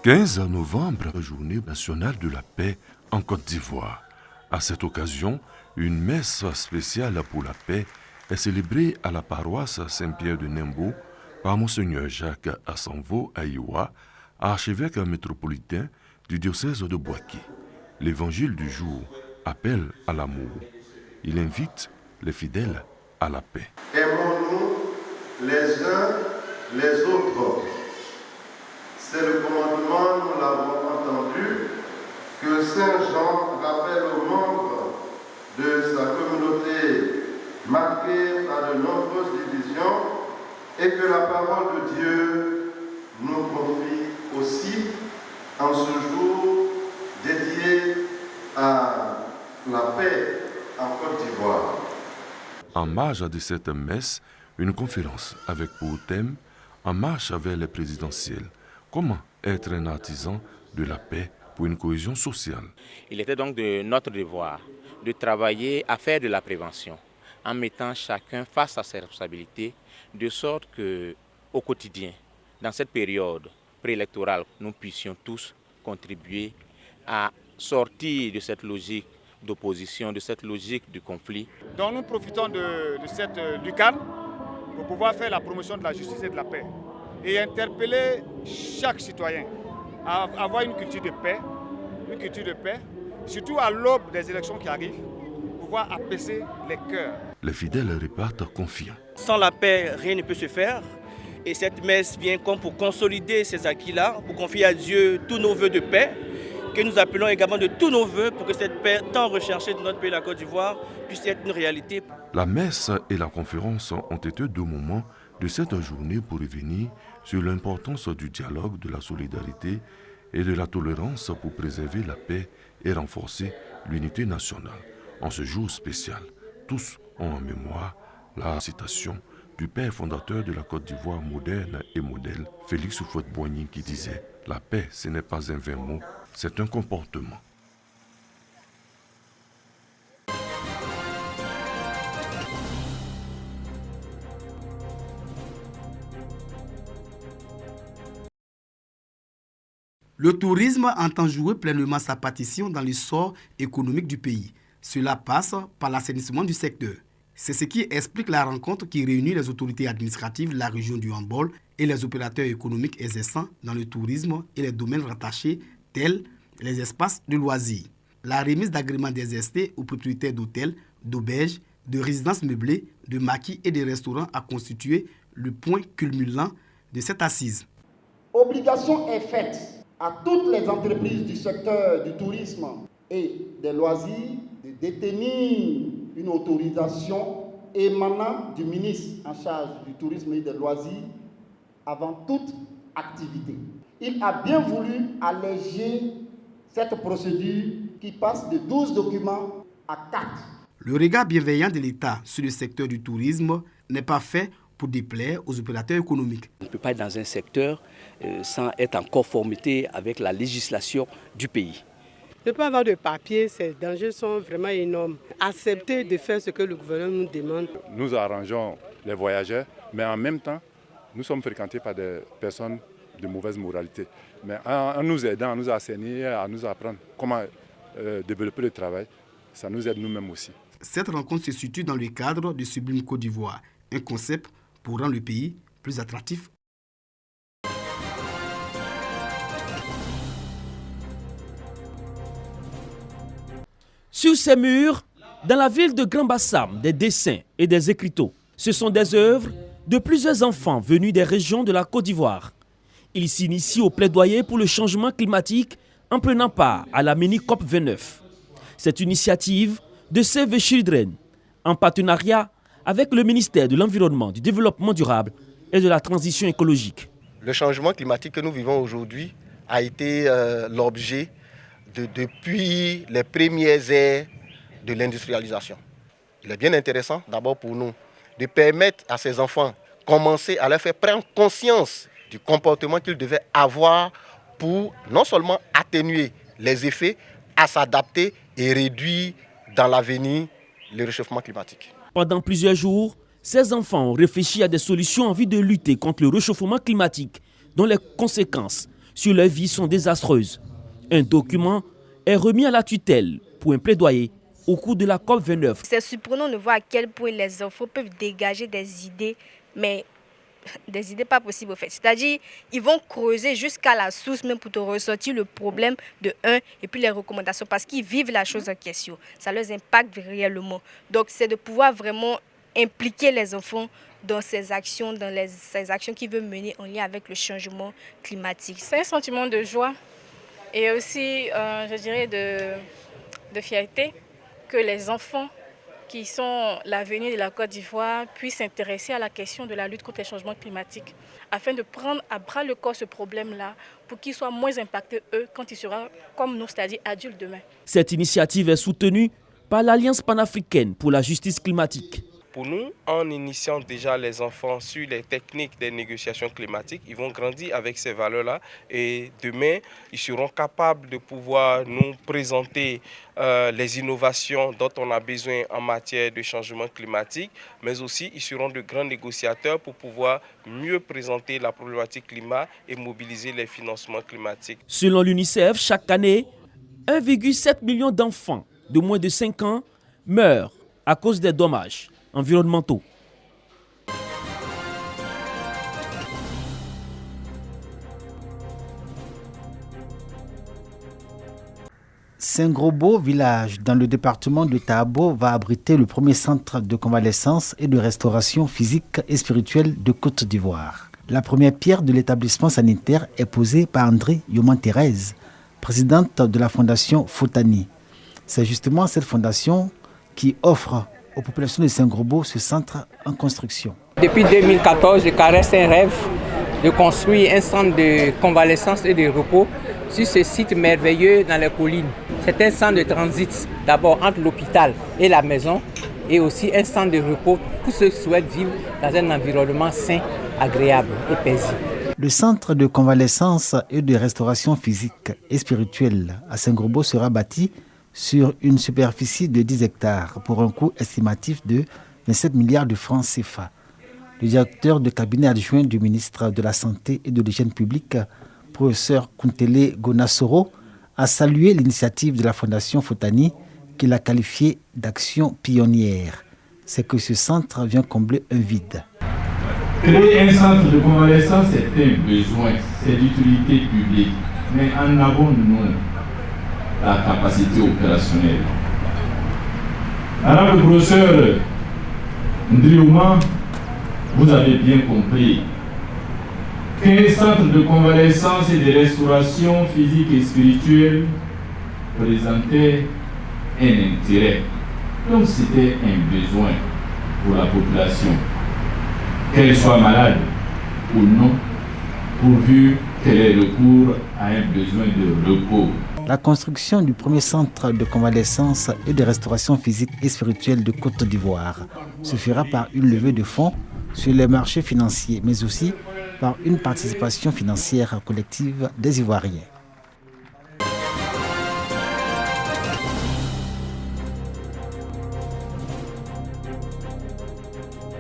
15 novembre, journée nationale de la paix en Côte d'Ivoire. À cette occasion, une messe spéciale pour la paix est célébrée à la paroisse Saint-Pierre de Nembo par Monseigneur Jacques Assanvo Aïwa, archevêque métropolitain du diocèse de Bouaké. L'évangile du jour appelle à l'amour. Il invite les fidèles à la paix. Aimons-nous les uns les autres. C'est le commandement, nous l'avons entendu, que Saint Jean rappelle aux membres de sa communauté marquée par de nombreuses divisions et que la parole de Dieu nous confie aussi en ce jour dédié à la paix en Côte d'Ivoire. En marge de cette messe, une conférence avec pour thème « En marche vers les présidentielles ». Comment être un artisan de la paix pour une cohésion sociale? Il était donc de notre devoir de travailler à faire de la prévention en mettant chacun face à ses responsabilités, de sorte qu'au quotidien, dans cette période préélectorale, nous puissions tous contribuer à sortir de cette logique d'opposition, de cette logique du conflit. Donc nous profitons de cette lucarne pour pouvoir faire la promotion de la justice et de la paix et interpeller chaque citoyen à avoir une culture de paix, surtout à l'aube des élections qui arrivent, pour pouvoir apaiser les cœurs. Les fidèles repartent confiants. Sans la paix, rien ne peut se faire. Et cette messe vient comme pour consolider ces acquis-là, pour confier à Dieu tous nos vœux de paix, que nous appelons également de tous nos vœux pour que cette paix tant recherchée de notre pays, la Côte d'Ivoire, puisse être une réalité. La messe et la conférence ont été deux moments de cette journée pour revenir sur l'importance du dialogue, de la solidarité et de la tolérance pour préserver la paix et renforcer l'unité nationale. En ce jour spécial, tous ont en mémoire la citation du père fondateur de la Côte d'Ivoire moderne et modèle, Félix Houphouët-Boigny, qui disait « La paix, ce n'est pas un vain mot, c'est un comportement ». Le tourisme entend jouer pleinement sa partition dans l'essor économique du pays. Cela passe par l'assainissement du secteur. C'est ce qui explique la rencontre qui réunit les autorités administratives de la région du Hambol et les opérateurs économiques exerçant dans le tourisme et les domaines rattachés tels les espaces de loisirs. La remise d'agréments d'exercer aux propriétaires d'hôtels, d'auberges, de résidences meublées, de maquis et de restaurants a constitué le point culminant de cette assise. Obligation est faite à toutes les entreprises du secteur du tourisme et des loisirs de détenir une autorisation émanant du ministre en charge du tourisme et des loisirs avant toute activité. Il a bien voulu alléger cette procédure qui passe de 12 documents à 4. Le regard bienveillant de l'État sur le secteur du tourisme n'est pas fait pour déplaire aux opérateurs économiques. On ne peut pas être dans un secteur sans être en conformité avec la législation du pays. Ne pas avoir de papier, ces dangers sont vraiment énormes. Accepter de faire ce que le gouvernement nous demande. Nous arrangeons les voyageurs, mais en même temps, nous sommes fréquentés par des personnes de mauvaise moralité. Mais en nous aidant, à nous assainir, à nous apprendre comment développer le travail, ça nous aide nous-mêmes aussi. Cette rencontre se situe dans le cadre de Sublime Côte d'Ivoire, un concept pour rendre le pays plus attractif. Sur ces murs, dans la ville de Grand-Bassam, des dessins et des écriteaux. Ce sont des œuvres de plusieurs enfants venus des régions de la Côte d'Ivoire. Ils s'initient au plaidoyer pour le changement climatique en prenant part à la mini-COP 29. Cette initiative de Save the Children, en partenariat avec le ministère de l'Environnement, du Développement durable et de la Transition écologique. Le changement climatique que nous vivons aujourd'hui a été l'objet depuis les premières ères de l'industrialisation. Il est bien intéressant d'abord pour nous de permettre à ces enfants commencer à leur faire prendre conscience du comportement qu'ils devaient avoir pour non seulement atténuer les effets, à s'adapter et réduire dans l'avenir le réchauffement climatique. Pendant plusieurs jours, ces enfants ont réfléchi à des solutions en vue de lutter contre le réchauffement climatique, dont les conséquences sur leur vie sont désastreuses. Un document est remis à la tutelle pour un plaidoyer au cours de la COP29. C'est surprenant de voir à quel point les enfants peuvent dégager des idées, mais des idées pas possibles au fait. C'est-à-dire, ils vont creuser jusqu'à la source même pour te ressortir le problème de un et puis les recommandations parce qu'ils vivent la chose en question. Ça leur impacte réellement. Donc, c'est de pouvoir vraiment impliquer les enfants dans ces actions, ces actions qu'ils veulent mener en lien avec le changement climatique. C'est un sentiment de joie et aussi, je dirais, de fierté que les enfants qui sont l'avenir de la Côte d'Ivoire puissent s'intéresser à la question de la lutte contre les changements climatiques afin de prendre à bras le corps ce problème-là pour qu'ils soient moins impactés, eux, quand ils seront comme nous, c'est-à-dire adultes demain. Cette initiative est soutenue par l'Alliance panafricaine pour la justice climatique. Pour nous, en initiant déjà les enfants sur les techniques des négociations climatiques, ils vont grandir avec ces valeurs-là et demain, ils seront capables de pouvoir nous présenter les innovations dont on a besoin en matière de changement climatique, mais aussi ils seront de grands négociateurs pour pouvoir mieux présenter la problématique climat et mobiliser les financements climatiques. Selon l'UNICEF, chaque année, 1,7 million d'enfants de moins de 5 ans meurent à cause des dommages environnementaux. Saint-Grobo, village dans le département de Tahabo, va abriter le premier centre de convalescence et de restauration physique et spirituelle de Côte d'Ivoire. La première pierre de l'établissement sanitaire est posée par André Yoman-Thérèse, présidente de la fondation Fotani. C'est justement cette fondation qui offre aux populations de Saint-Grobo ce centre en construction. Depuis 2014, je caresse un rêve de construire un centre de convalescence et de repos sur ce site merveilleux dans les collines. C'est un centre de transit, d'abord entre l'hôpital et la maison, et aussi un centre de repos pour ceux qui souhaitent vivre dans un environnement sain, agréable et paisible. Le centre de convalescence et de restauration physique et spirituelle à Saint-Grobo sera bâti sur une superficie de 10 hectares pour un coût estimatif de 27 milliards de francs CFA. Le directeur de cabinet adjoint du ministre de la Santé et de l'Hygiène publique, professeur Kuntele Gonassoro, a salué l'initiative de la Fondation Fotani qu'il a qualifiée d'action pionnière. C'est que ce centre vient combler un vide. Créer un centre de convalescence, c'est un besoin, c'est d'utilité publique. Mais en avons-nous la capacité opérationnelle? Madame le professeur Ndriouma, vous avez bien compris qu'un centre de convalescence et de restauration physique et spirituelle présentait un intérêt. Donc c'était un besoin pour la population, qu'elle soit malade ou non, pourvu qu'elle ait recours à un besoin de repos. La construction du premier centre de convalescence et de restauration physique et spirituelle de Côte d'Ivoire se fera par une levée de fonds sur les marchés financiers, mais aussi par une participation financière collective des Ivoiriens.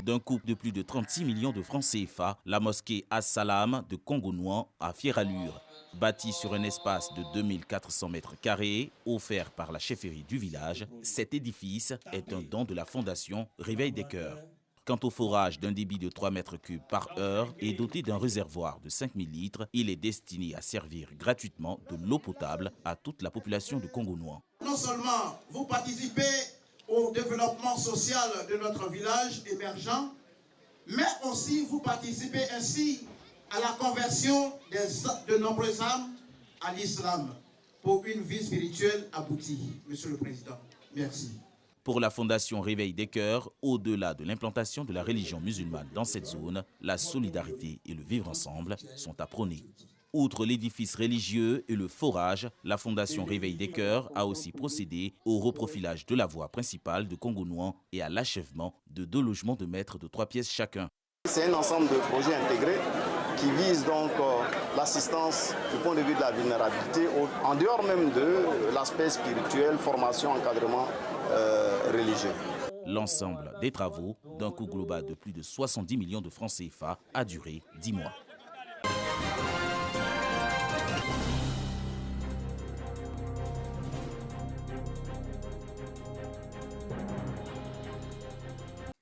D'un coût de plus de 36 millions de francs CFA, la mosquée As-Salam de Congo-Nouan à fière allure, bâtie sur un espace de 2400 mètres carrés, offert par la chefferie du village, cet édifice est un don de la fondation Réveil des Cœurs. Quant au forage d'un débit de 3 mètres cubes par heure et doté d'un réservoir de 5000 litres, il est destiné à servir gratuitement de l'eau potable à toute la population de Congo-Nouan. Non seulement vous participez au développement social de notre village émergent, mais aussi vous participez ainsi à la conversion de nombreuses âmes à l'islam pour une vie spirituelle aboutie. Monsieur le Président, merci. Pour la Fondation Réveil des Cœurs, au-delà de l'implantation de la religion musulmane dans cette zone, la solidarité et le vivre ensemble sont à prôner. Outre l'édifice religieux et le forage, la Fondation Réveil des Cœurs a aussi procédé au reprofilage de la voie principale de Congo-Nouan et à l'achèvement de 2 logements de maîtres de 3 pièces chacun. C'est un ensemble de projets intégrés qui visent donc l'assistance du point de vue de la vulnérabilité, en dehors même de l'aspect spirituel, formation, encadrement religieux. L'ensemble des travaux, d'un coût global de plus de 70 millions de francs CFA, a duré 10 mois.